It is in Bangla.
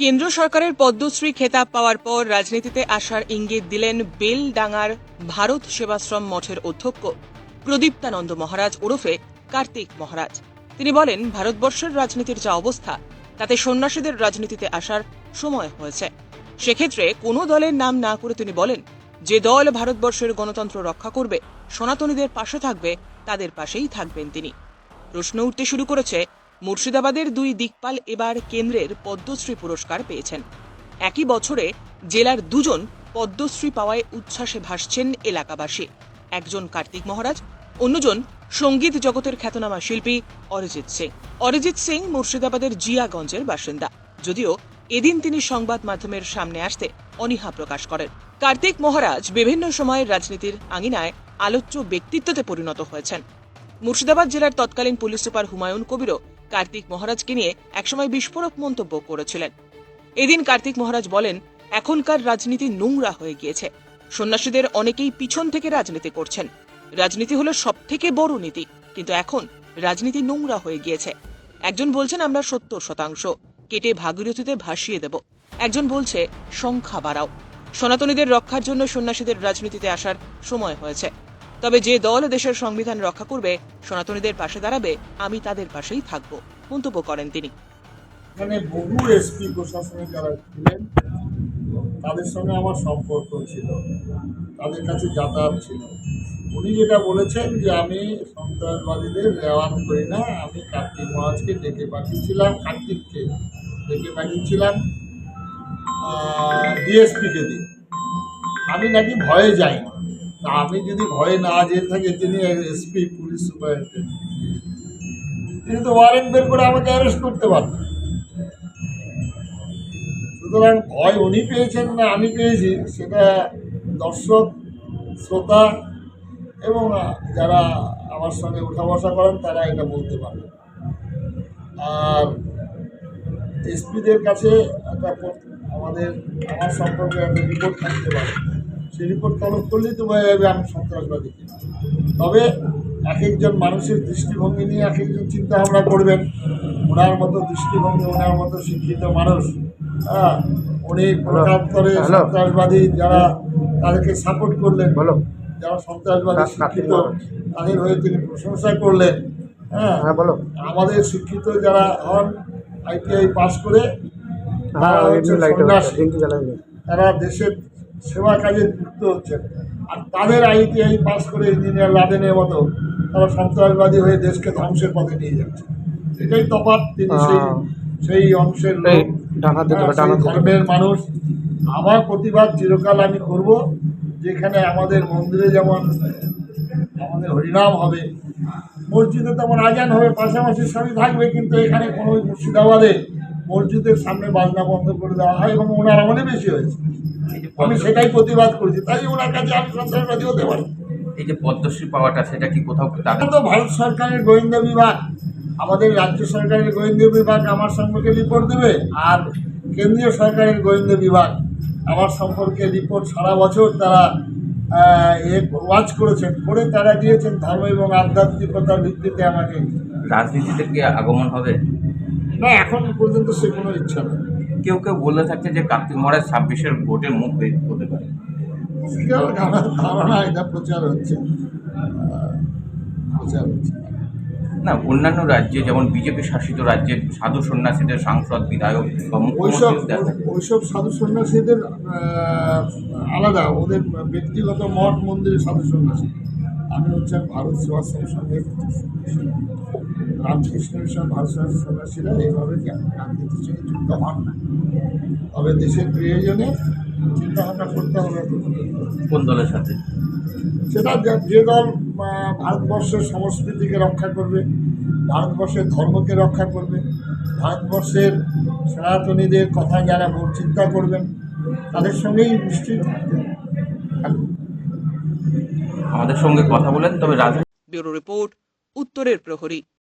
কেন্দ্র সরকারের পদ্মশ্রী খেতাব পাওয়ার পর রাজনীতিতে আসার ইঙ্গিত দিলেন বেলডাঙ্গার ভারত সেবাশ্রম মঠের অধ্যক্ষ প্রদীপ্তানন্দ মহারাজ ওরফে কার্তিক মহারাজ। তিনি বলেন, ভারতবর্ষের রাজনীতির যা অবস্থা তাতে সন্ন্যাসীদের রাজনীতিতে আসার সময় হয়েছে। সেক্ষেত্রে কোনো দলের নাম না করে তিনি বলেন, যে দল ভারতবর্ষের গণতন্ত্র রক্ষা করবে, সনাতনীদের পাশে থাকবে, তাদের পাশেই থাকবেন তিনি। প্রশ্ন উঠতে শুরু করেছে, মুর্শিদাবাদের দুই দিকপাল এবার কেন্দ্রের পদ্মশ্রী পুরস্কার পেয়েছেন। একই বছরে জেলার দুজন পদ্মশ্রী পাওয়ায় উচ্ছ্বাসে ভাসছেন এলাকাবাসী। একজন কার্তিক মহারাজ, অন্যজন সঙ্গীত জগতের খ্যাতনামা শিল্পী অরিজিৎ সিং। অরিজিৎ সিং মুর্শিদাবাদের জিয়াগঞ্জের বাসিন্দা, যদিও এদিন তিনি সংবাদ মাধ্যমের সামনে আসতে অনীহা প্রকাশ করেন। কার্তিক মহারাজ বিভিন্ন সময়ের রাজনীতির আঙিনায় আলোচ্য ব্যক্তিত্বতে পরিণত হয়েছেন। মুর্শিদাবাদ জেলার তৎকালীন পুলিশ সুপার হুমায়ুন কবিরও কার্তিক মহারাজকে নিয়ে একসময় বিস্ফোরক মন্তব্য করেছিলেন। এদিন কার্তিক মহারাজ বলেন, এখনকার রাজনীতি নোংরা হয়ে গিয়েছে। সন্ন্যাসীদের অনেকেই পিছন থেকে রাজনীতি করছেন। রাজনীতি হলো সবথেকে বড় নীতি, কিন্তু এখন রাজনীতি নোংরা হয়ে গিয়েছে। একজন বলছেন আমরা 70% কেটে ভাগীরথীতে ভাসিয়ে দেব, একজন বলছে সংখ্যা বাড়াও। সনাতনীদের রক্ষার জন্য সন্ন্যাসীদের রাজনীতিতে আসার সময় হয়েছে। তবে যে দল দেশের সংবিধান রক্ষা করবে, সনাতনীদের পাশে দাঁড়াবে, আমি তাদের পাশেই থাকব, মন্তব্য করেন তিনি। এখানে বহু এসপি প্রশাসনে যারা ছিলেন তাদের সঙ্গে আমার সম্পর্ক ছিল, তাদের কাছে যাতায়াত ছিল। উনি যেটা বলেছেন যে আমি সন্ত্রাসবাদীদের রেওয়াজ করি না, আমি কার্তিক মহারাজকে ডেকে পাঠিয়েছিলাম, কার্তিককে ডেকে পাঠিয়েছিলাম ডিএসপিকে দিয়ে। আমি নাকি ভয়ে যাই না। তা আমি যদি ভয়ে না যেতে থাকি, তিনি এসপি পুলিশ সুপারিনটেন্ডেন্ট, তিনি তো ওয়ারেন্ট বের করে আমাকে অ্যারেস্ট করতে পারতেন। সুতরাং ভয় উনি পেয়েছেন না আমি পেয়েছি, সেটা দর্শক, শ্রোতা এবং যারা আমার সঙ্গে উঠা বসা করেন তারা এটা বলতে পারবেন। আর এসপিদের কাছে একটা আমার সম্পর্কে একটা রিপোর্ট থাকতে পারে, সেই রিপোর্ট তলব করলেই তো বোঝা যাবে আমি সন্ত্রাসবাদী কিনা। তবে এক একজন মানুষের দৃষ্টিভঙ্গি নিয়ে এক একজন চিন্তা ভাবনা করবেন। ওনার মতো দৃষ্টিভঙ্গি, ওনার মতো শিক্ষিত মানুষ, উনি প্রকান্তরে সন্ত্রাসবাদী যারা তাদেরকে সাপোর্ট করলেন, যারা সন্ত্রাসবাদী শিক্ষিত তাদের হয়ে তিনি প্রশংসা করলেন। আমাদের শিক্ষিত যারা হন আইটিআই পাস করে তারা দেশের সেবা কাজে যুক্ত হচ্ছেন, আর তাদের আইটিআই পাস করে ইঞ্জিনিয়ার লাদেনের মতো তারা সন্ত্রাসবাদী হয়ে দেশকে ধ্বংসের পথে নিয়ে যাচ্ছে। এটাই তফাৎ। তিনি সেই অংশের লোক, ধর্মের মানুষ। আমার প্রতিবাদ চিরকাল আমি করব, যেখানে আমাদের মন্দিরে যেমন আমাদের হরিনাম হবে, মসজিদে তেমন আজান হবে, পাশাপাশি সবই থাকবে, কিন্তু এখানে কোনো মুর্শিদাবাদে মসজিদের সামনে বাজনা বন্ধ করে দেওয়া হয় এবং ওনার আমলে বেশি হয়েছে। আমি সেটাই প্রতিবাদ করছি, তাই ওনার কাছে আমি সন্ত্রাসবাদী হতে পারি। এই যে পদ্মশ্রী পাওয়াটা, সেটা কি কোথাও তো ভারত সরকারের গোয়েন্দা বিভাগ, আমাদের রাজ্য সরকারের গোয়েন্দা বিভাগ আমার সম্পর্কে রিপোর্ট দেবে, আর কেন্দ্রীয় সরকারের গোয়েন্দা বিভাগ আমার সম্পর্কে রিপোর্ট সারা বছর তারা ওয়াচ করেছেন, করে তারা দিয়েছেন ধর্ম এবং আধ্যাত্মিকতার ভিত্তিতে আমাকে। রাজনীতিতে কি আগমন হবে? না, এখন পর্যন্ত সে কোনো ইচ্ছা নেই। কেউ কেউ বলে থাকছে যে কার্তিক মহারাজ 26-এর ভোটের মুখ হতে পারে। আমার ধারণা এটা প্রচার হচ্ছে। না, অন্যান্য রাজ্যে যেমন বিজেপি শাসিত রাজ্যের সাধু সন্ন্যাসীদের সাংসদ, বিধায়ক বা ওইসব সাধু সন্ন্যাসীদের আলাদা, ওদের ব্যক্তিগত মঠ মন্দিরের সাধু সন্ন্যাসী। আমি হচ্ছে ভারত সেবাশ্রম সঙ্গে রামকৃষ্ণ মিশন ভারত সন্ন্যাসীরা এইভাবে রাজনীতির সঙ্গে যুক্ত হন না। তবে দেশের প্রয়োজনে চিন্তাভাবনা করতে হবে কোন দলের সাথে। সেটা যে দল ভারতবর্ষের সংস্কৃতিকে রক্ষা করবে, ভারতবর্ষের ধর্মকে রক্ষা করবে, ভারতবর্ষের সনাতনীদের কথা যারা চিন্তা করবেন, তাদের সঙ্গেই নিশ্চয়ই থাকবে। আমাদের সঙ্গে কথা বলেন। তবে ব্যুরো রিপোর্ট, উত্তরের প্রহরী।